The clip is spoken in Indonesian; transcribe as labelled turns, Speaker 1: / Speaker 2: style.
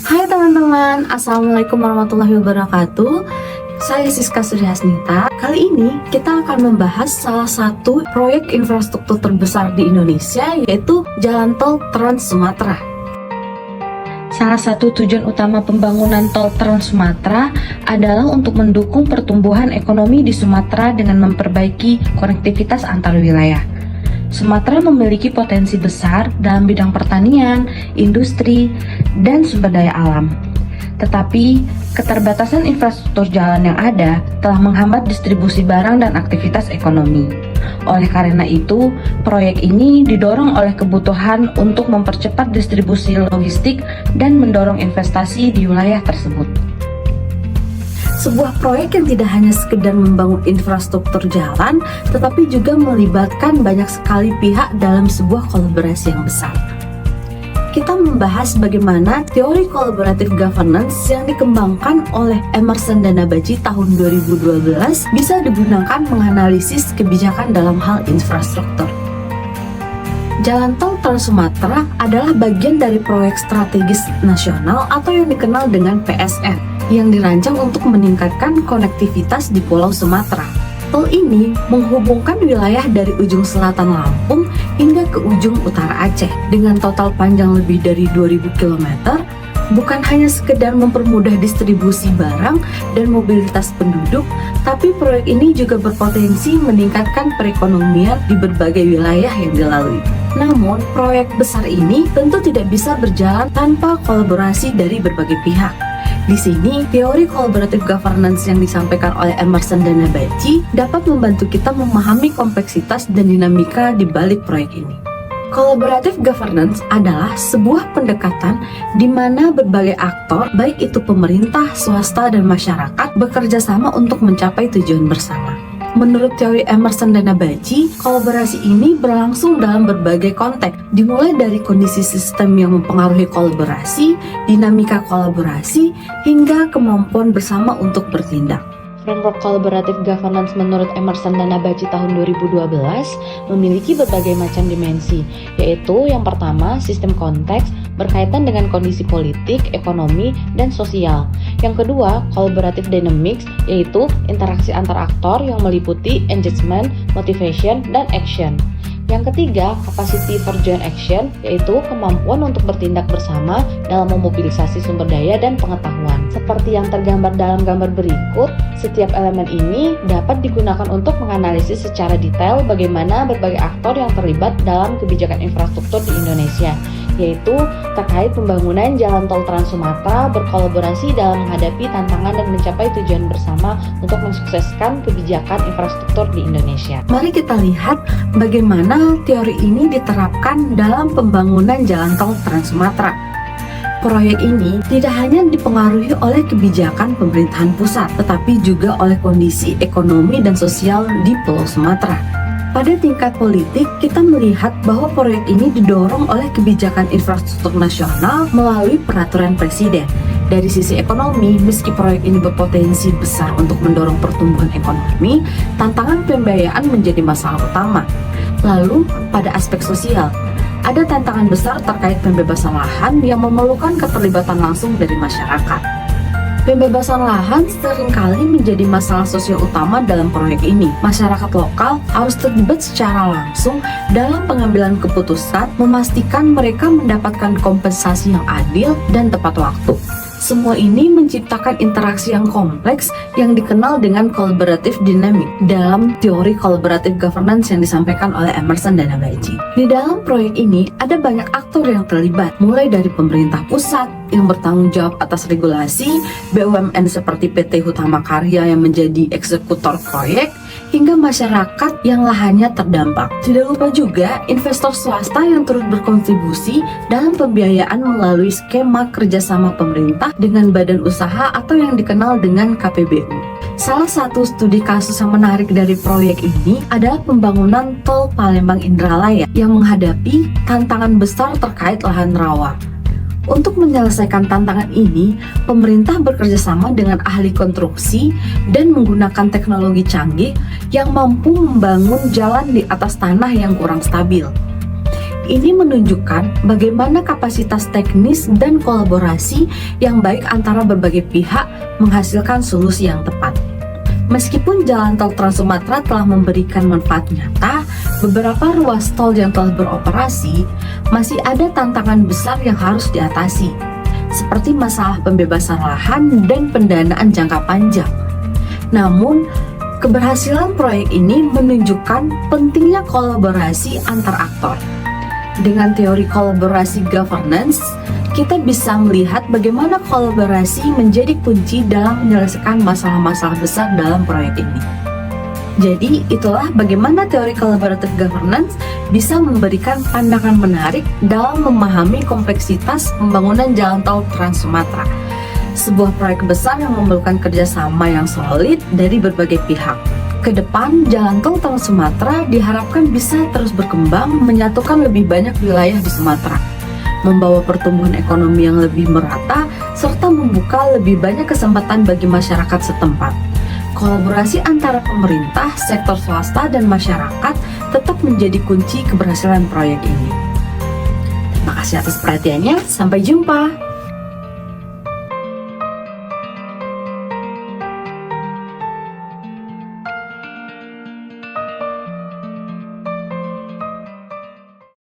Speaker 1: Hai teman-teman, Assalamualaikum warahmatullahi wabarakatuh. Saya Siska Suryasnita. Kali ini kita akan membahas salah satu proyek infrastruktur terbesar di Indonesia, yaitu Jalan Tol Trans Sumatera. Salah satu tujuan utama pembangunan Tol Trans Sumatera adalah untuk mendukung pertumbuhan ekonomi di Sumatera dengan memperbaiki konektivitas antar wilayah. Sumatera memiliki potensi besar dalam bidang pertanian, industri, dan sumber daya alam. Tetapi, keterbatasan infrastruktur jalan yang ada telah menghambat distribusi barang dan aktivitas ekonomi. Oleh karena itu, proyek ini didorong oleh kebutuhan untuk mempercepat distribusi logistik dan mendorong investasi di wilayah tersebut. Sebuah proyek yang tidak hanya sekedar membangun infrastruktur jalan, tetapi juga melibatkan banyak sekali pihak dalam sebuah kolaborasi yang besar. Kita membahas bagaimana teori collaborative governance yang dikembangkan oleh Emerson dan Nabaji tahun 2012 bisa digunakan menganalisis kebijakan dalam hal infrastruktur. Jalan Tol Trans Sumatera adalah bagian dari proyek strategis nasional atau yang dikenal dengan PSN, yang dirancang untuk meningkatkan konektivitas di Pulau Sumatera. Tol ini menghubungkan wilayah dari ujung selatan Lampung hingga ke ujung utara Aceh dengan total panjang lebih dari 2000 km. Bukan hanya sekedar mempermudah distribusi barang dan mobilitas penduduk, tapi proyek ini juga berpotensi meningkatkan perekonomian di berbagai wilayah yang dilalui. Namun, proyek besar ini tentu tidak bisa berjalan tanpa kolaborasi dari berbagai pihak. Di sini, teori collaborative governance yang disampaikan oleh Emerson dan Nabaji dapat membantu kita memahami kompleksitas dan dinamika di balik proyek ini. Collaborative governance adalah sebuah pendekatan di mana berbagai aktor, baik itu pemerintah, swasta, dan masyarakat, bekerja sama untuk mencapai tujuan bersama. Menurut teori Emerson dan Nabaji, kolaborasi ini berlangsung dalam berbagai konteks, dimulai dari kondisi sistem yang mempengaruhi kolaborasi, dinamika kolaborasi, hingga kemampuan bersama untuk bertindak. Framework Collaborative Governance menurut Emerson dan Nabaji tahun 2012 memiliki berbagai macam dimensi, yaitu yang pertama, sistem konteks berkaitan dengan kondisi politik, ekonomi, dan sosial. Yang kedua, collaborative dynamics, yaitu interaksi antar aktor yang meliputi engagement, motivation, dan action. Yang ketiga, capacity for joint action, yaitu kemampuan untuk bertindak bersama dalam memobilisasi sumber daya dan pengetahuan. Seperti yang tergambar dalam gambar berikut, setiap elemen ini dapat digunakan untuk menganalisis secara detail bagaimana berbagai aktor yang terlibat dalam kebijakan infrastruktur di Indonesia, yaitu terkait pembangunan Jalan Tol Trans Sumatera berkolaborasi dalam menghadapi tantangan dan mencapai tujuan bersama untuk mensukseskan kebijakan infrastruktur di Indonesia. Mari kita lihat bagaimana teori ini diterapkan dalam pembangunan Jalan Tol Trans Sumatera. Proyek ini tidak hanya dipengaruhi oleh kebijakan pemerintahan pusat, tetapi juga oleh kondisi ekonomi dan sosial di Pulau Sumatera. Pada tingkat politik, kita melihat bahwa proyek ini didorong oleh kebijakan infrastruktur nasional melalui peraturan presiden. Dari sisi ekonomi, meski proyek ini berpotensi besar untuk mendorong pertumbuhan ekonomi, tantangan pembiayaan menjadi masalah utama. Lalu, pada aspek sosial, ada tantangan besar terkait pembebasan lahan yang memerlukan keterlibatan langsung dari masyarakat. Pembebasan lahan seringkali menjadi masalah sosial utama dalam proyek ini. Masyarakat lokal harus terlibat secara langsung dalam pengambilan keputusan, memastikan mereka mendapatkan kompensasi yang adil dan tepat waktu. Semua ini menciptakan interaksi yang kompleks yang dikenal dengan collaborative dynamic dalam teori collaborative governance yang disampaikan oleh Emerson dan Nabaji. Di dalam proyek ini ada banyak aktor yang terlibat, mulai dari pemerintah pusat yang bertanggung jawab atas regulasi, BUMN seperti PT Hutama Karya yang menjadi eksekutor proyek, hingga masyarakat yang lahannya terdampak. Tidak lupa juga investor swasta yang turut berkontribusi dalam pembiayaan melalui skema kerjasama pemerintah dengan badan usaha atau yang dikenal dengan KPBU. Salah satu studi kasus yang menarik dari proyek ini adalah pembangunan Tol Palembang Indralaya yang menghadapi tantangan besar terkait lahan rawa. Untuk menyelesaikan tantangan ini, pemerintah bekerja sama dengan ahli konstruksi dan menggunakan teknologi canggih yang mampu membangun jalan di atas tanah yang kurang stabil. ini menunjukkan bagaimana kapasitas teknis dan kolaborasi yang baik antara berbagai pihak menghasilkan solusi yang tepat. Meskipun jalan tol Trans Sumatera telah memberikan manfaat nyata, beberapa ruas tol yang telah beroperasi masih ada tantangan besar yang harus diatasi, seperti masalah pembebasan lahan dan pendanaan jangka panjang. Namun, keberhasilan proyek ini menunjukkan pentingnya kolaborasi antar aktor. Dengan teori kolaborasi governance, kita bisa melihat bagaimana kolaborasi menjadi kunci dalam menyelesaikan masalah-masalah besar dalam proyek ini. Jadi, itulah bagaimana teori collaborative governance bisa memberikan pandangan menarik dalam memahami kompleksitas pembangunan jalan tol Trans Sumatera, sebuah proyek besar yang memerlukan kerjasama yang solid dari berbagai pihak. Kedepan, jalan tol Trans Sumatera diharapkan bisa terus berkembang, menyatukan lebih banyak wilayah di Sumatera, membawa pertumbuhan ekonomi yang lebih merata, serta membuka lebih banyak kesempatan bagi masyarakat setempat. Kolaborasi antara pemerintah, sektor swasta, dan masyarakat tetap menjadi kunci keberhasilan proyek ini. Terima kasih atas perhatiannya, sampai jumpa!